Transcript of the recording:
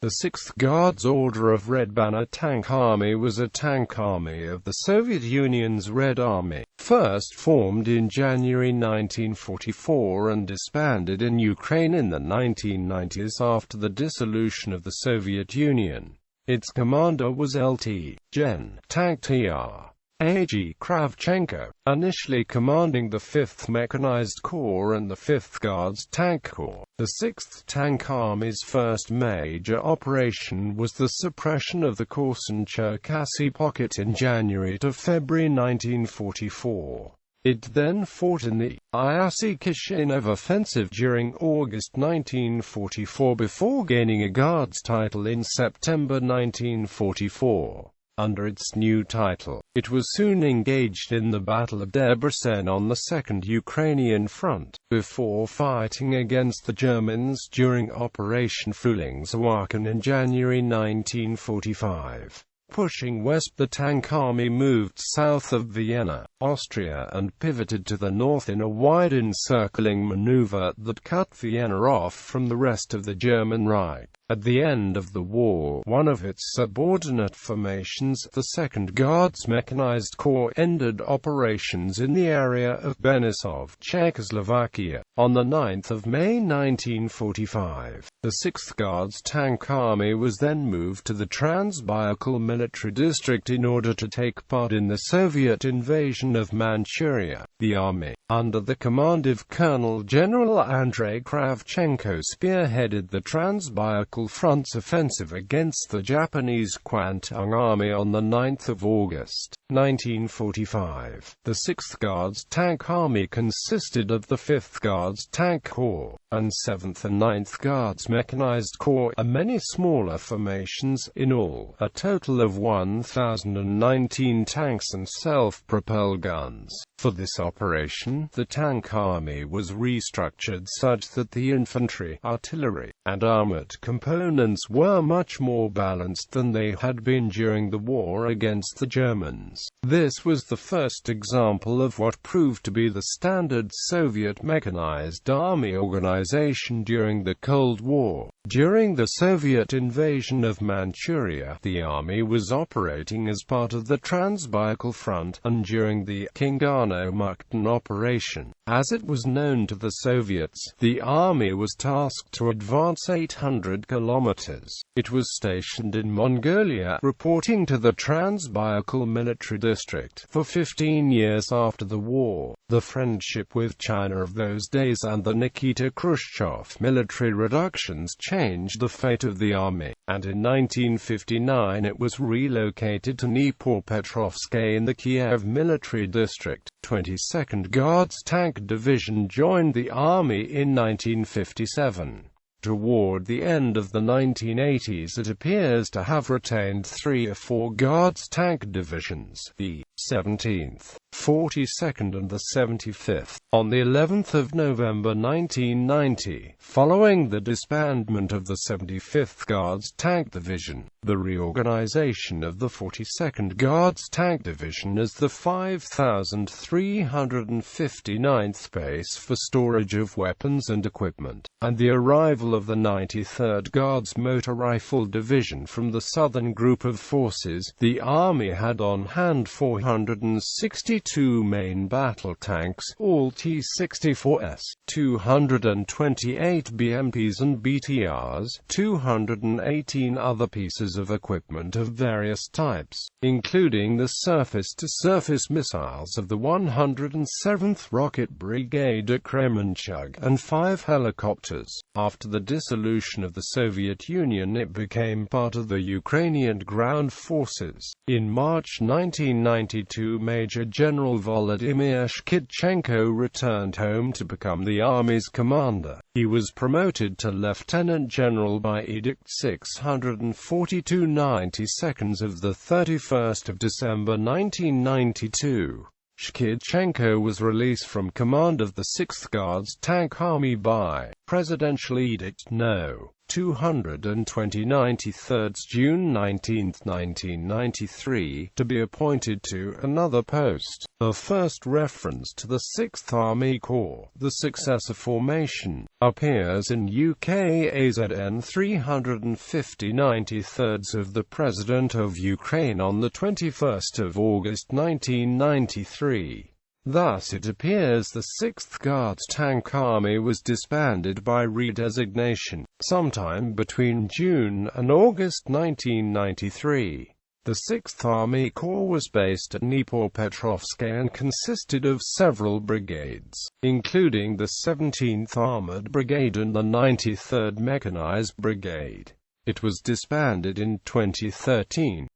The 6th Guards Order of Red Banner Tank Army was a tank army of the Soviet Union's Red Army, first formed in January 1944 and disbanded in Ukraine in the 1990s after the dissolution of the Soviet Union. Its commander was Lt.Gen.Tank Tr. A.G. Kravchenko, initially commanding the 5th Mechanized Corps and the 5th Guards Tank Corps. The 6th Tank Army's first major operation was the suppression of the Korsun-Cherkasy pocket in January to February 1944. It then fought in the Iasi-Kishinev offensive during August 1944 before gaining a Guards title in September 1944. Under its new title, it was soon engaged in the Battle of Debrecen on the Second Ukrainian Front, before fighting against the Germans during Operation Frühlingsawaken in January 1945. Pushing west, the tank army moved south of Vienna, Austria and pivoted to the north in a wide encircling maneuver that cut Vienna off from the rest of the German Reich. At the end of the war, one of its subordinate formations, the 2nd Guards Mechanized Corps, ended operations in the area of Benisov, Czechoslovakia, on 9 May 1945. The 6th Guards Tank Army was then moved to the Transbaikal Military District in order to take part in the Soviet invasion of Manchuria. The army, under the command of Colonel General Andrey Kravchenko, spearheaded the Transbaikal Front's offensive against the Japanese Kwantung Army on 9 August 1945. The 6th Guards Tank Army consisted of the 5th Guards Tank Corps, and 7th and 9th Guards Mechanized Corps, and many smaller formations, in all, a total of 1,019 tanks and self-propelled guns. For this operation, the tank army was restructured such that the infantry, artillery, and armored components were much more balanced than they had been during the war against the Germans. This was the first example of what proved to be the standard Soviet mechanized army organization during the Cold War. During the Soviet invasion of Manchuria, the army was operating as part of the Transbaikal Front, and during the Kingano-Mukden operation, as it was known to the Soviets, the army was tasked to advance 800 kilometers. It was stationed in Mongolia, reporting to the Transbaikal Military District. For 15 years after the war, the friendship with China of those days and the Nikita Khrushchev military reductions changed the fate of the army, and in 1959 it was relocated to Dnipropetrovsk in the Kiev Military District. 22nd Guards Tank Division joined the army in 1957. Toward the end of the 1980s it appears to have retained 3 or 4 Guards Tank Divisions, the 17th, 42nd and the 75th. On the 11th of November 1990, following the disbandment of the 75th Guards Tank Division, the reorganization of the 42nd Guards Tank Division as the 5,359th base for storage of weapons and equipment, and the arrival of the 93rd Guards Motor Rifle Division from the Southern Group of Forces, the Army had on hand 462 main battle tanks, all T-64s, 228 BMPs and BTRs, 218 other pieces of equipment of various types, including the surface-to-surface missiles of the 107th Rocket Brigade at Kremenchug, and 5 helicopters. After the dissolution of the Soviet Union, it became part of the Ukrainian ground forces. In March 1992, Major General Volodymyr Shkidchenko returned home to become the Army's commander. He was promoted to Lieutenant General by Edict 642 92 of the 31st of December 1992. Shkidchenko was released from command of the 6th Guards Tank Army by Presidential Edict No. 229 June 19, 1993, to be appointed to another post. The first reference to the 6th Army Corps, the successor formation, appears in UK AZN 350 93 of the President of Ukraine on 21 August 1993. Thus it appears the 6th Guards Tank Army was disbanded by redesignation, sometime between June and August 1993. The 6th Army Corps was based at Dnipropetrovsk and consisted of several brigades, including the 17th Armored Brigade and the 93rd Mechanized Brigade. It was disbanded in 2013.